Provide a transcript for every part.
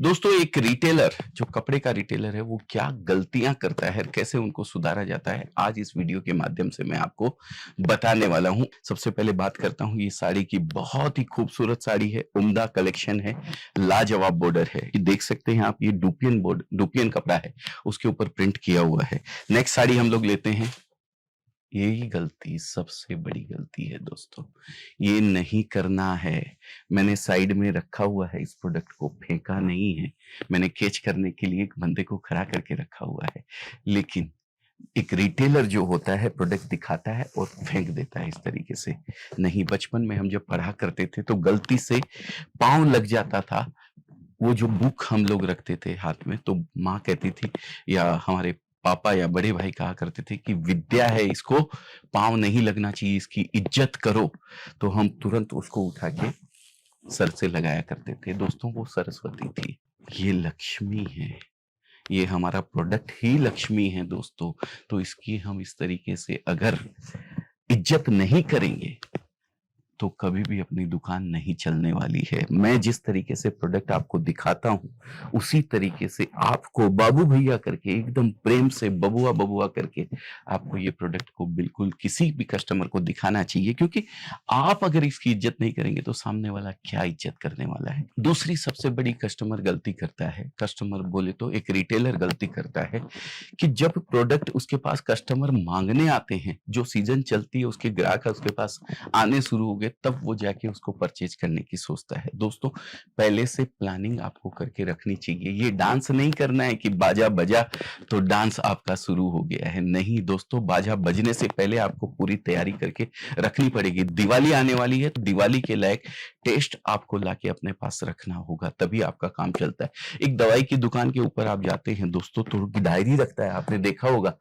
दोस्तों एक रिटेलर जो कपड़े का रिटेलर है वो क्या गलतियां करता है, कैसे उनको सुधारा जाता है, आज इस वीडियो के माध्यम से मैं आपको बताने वाला हूं। सबसे पहले बात करता हूं ये साड़ी की। बहुत ही खूबसूरत साड़ी है, उम्दा कलेक्शन है, लाजवाब बॉर्डर है। ये देख सकते हैं आप, ये डुपियन कपड़ा है, उसके ऊपर प्रिंट किया हुआ है। नेक्स्ट साड़ी हम लोग लेते हैं। यही गलती सबसे बड़ी गलती है दोस्तों, ये नहीं करना है। मैंने साइड में रखा हुआ है, इस प्रोडक्ट को फेंका नहीं है। मैंने कैच करने के लिए एक बंदे को खड़ा करके रखा हुआ है, लेकिन एक रिटेलर जो होता है प्रोडक्ट दिखाता है और फेंक देता है इस तरीके से। नहीं, बचपन में हम जब पढ़ा करते थे तो गलती से पाँव लग जाता था। वो जो बुक हम लोग रखते थे हाथ में, तो माँ कहती थी या हमारे पापा या बड़े भाई कहा करते थे कि विद्या है, इसको पाँव नहीं लगना चाहिए, इसकी इज्जत करो। तो हम तुरंत उसको उठा के सर से लगाया करते थे। दोस्तों वो सरस्वती थी, ये लक्ष्मी है, ये हमारा प्रोडक्ट ही लक्ष्मी है दोस्तों। तो इसकी हम इस तरीके से अगर इज्जत नहीं करेंगे तो कभी भी अपनी दुकान नहीं चलने वाली है। मैं जिस तरीके से प्रोडक्ट आपको दिखाता हूं उसी तरीके से आपको बाबू भैया करके, एकदम प्रेम से बबुआ बबुआ करके आपको ये प्रोडक्ट को बिल्कुल किसी भी कस्टमर को दिखाना चाहिए, क्योंकि आप अगर इसकी इज्जत नहीं करेंगे तो सामने वाला क्या इज्जत करने वाला है। दूसरी सबसे बड़ी कस्टमर गलती करता है, कस्टमर बोले तो एक रिटेलर गलती करता है कि जब प्रोडक्ट उसके पास कस्टमर मांगने आते हैं, जो सीजन चलती है उसके ग्राहक उसके पास आने शुरू हो गए, तब वो जाके उसको परचेज करने की सोचता है। दोस्तों पहले से प्लानिंग आपको करके रखनी चाहिए। ये डांस नहीं करना है कि बाजा बजा तो डांस आपका शुरू हो गया है। नहीं दोस्तों, बाजा बजने से पहले आपको पूरी तैयारी करके रखनी पड़ेगी। दिवाली आने वाली है तो दिवाली के लायक टेस्ट आपको लाके अपने पास रखना होगा, तभी आपका काम चलता है। एक दवाई की दुकान के ऊपर आप जाते हैं दोस्तों तो डायरी रखता है, आपने देखा होगा।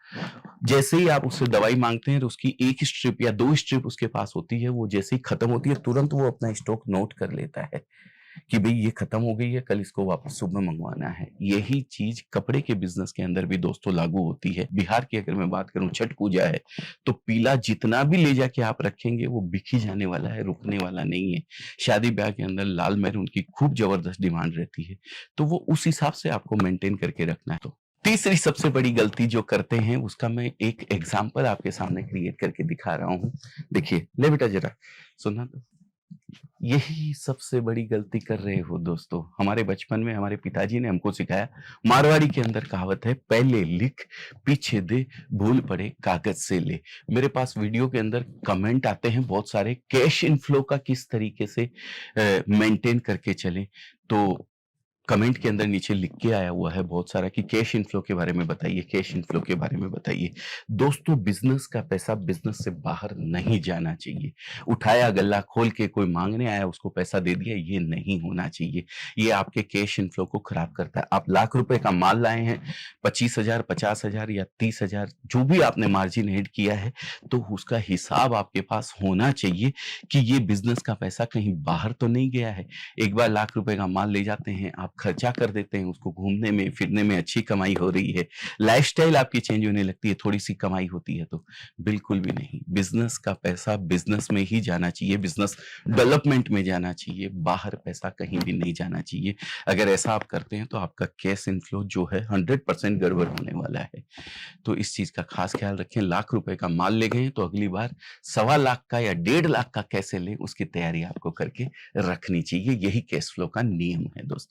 जैसे ही आप उससे दवाई मांगते हैं तो उसकी एक स्ट्रिप या दो स्ट्रिप उसके पास होती है, वो जैसे ही खत्म होती है तुरंत वो अपना स्टॉक नोट कर लेता है कि भाई ये खत्म हो गई है, कल इसको वापस सुबह मंगवाना है। यही चीज कपड़े के बिजनेस के अंदर भी दोस्तों लागू होती है। बिहार की अगर मैं बात करूं, छठ पूजा है तो पीला जितना भी ले जाके आप रखेंगे वो बिक ही जाने वाला है, रुकने वाला नहीं है। शादी ब्याह के अंदर लाल मैरून की खूब जबरदस्त डिमांड रहती है, तो वो उस हिसाब से आपको मेंटेन करके रखना है। तो तीसरी सबसे बड़ी गलती जो करते हैं उसका मैं एक एग्जांपल आपके सामने क्रिएट करके दिखा रहा हूं। देखिए, ले बेटा जरा सुनना तो। यही सबसे बड़ी गलती कर रहे हो दोस्तों। हमारे बचपन में हमारे पिताजी ने हमको सिखाया, मारवाड़ी के अंदर कहावत है, पहले लिख पीछे दे, भूल पड़े कागज से ले। मेरे पास वीडियो के अंदर कमेंट आते हैं बहुत सारे, कैश इनफ्लो का किस तरीके से मेंटेन करके चले। तो कमेंट के अंदर नीचे लिख के आया हुआ है बहुत सारा कि कैश इनफ्लो के बारे में बताइए, कैश इनफ्लो के बारे में बताइए। दोस्तों बिजनेस का पैसा बिजनेस से बाहर नहीं जाना चाहिए। उठाया गल्ला खोल के कोई मांगने आया उसको पैसा दे दिया, ये नहीं होना चाहिए। ये आपके कैश इनफ्लो को खराब करता है। आप लाख रुपए का माल लाए हैं, 25,000 50,000 या 30,000 जो भी आपने मार्जिन ऐड किया है, तो उसका हिसाब आपके पास होना चाहिए कि ये बिजनेस का पैसा कहीं बाहर तो नहीं गया है। एक बार लाख रुपए का माल ले जाते हैं, आप खर्चा कर देते हैं उसको, घूमने में फिरने में अच्छी कमाई हो रही है, लाइफस्टाइल आपकी चेंज होने लगती है, थोड़ी सी कमाई होती है, तो बिल्कुल भी नहीं। बिजनेस का पैसा बिजनेस में ही जाना चाहिए, बिजनेस डेवलपमेंट में जाना चाहिए, बाहर पैसा कहीं भी नहीं जाना चाहिए। अगर ऐसा आप करते हैं तो आपका कैश इनफ्लो जो है 100% गड़बड़ होने वाला है। तो इस चीज का खास ख्याल रखें। लाख रुपए का माल ले गए तो अगली बार 1.25 लाख का या 1.5 लाख का कैसे लें उसकी तैयारी आपको करके रखनी चाहिए। यही कैश फ्लो का नियम है दोस्तों।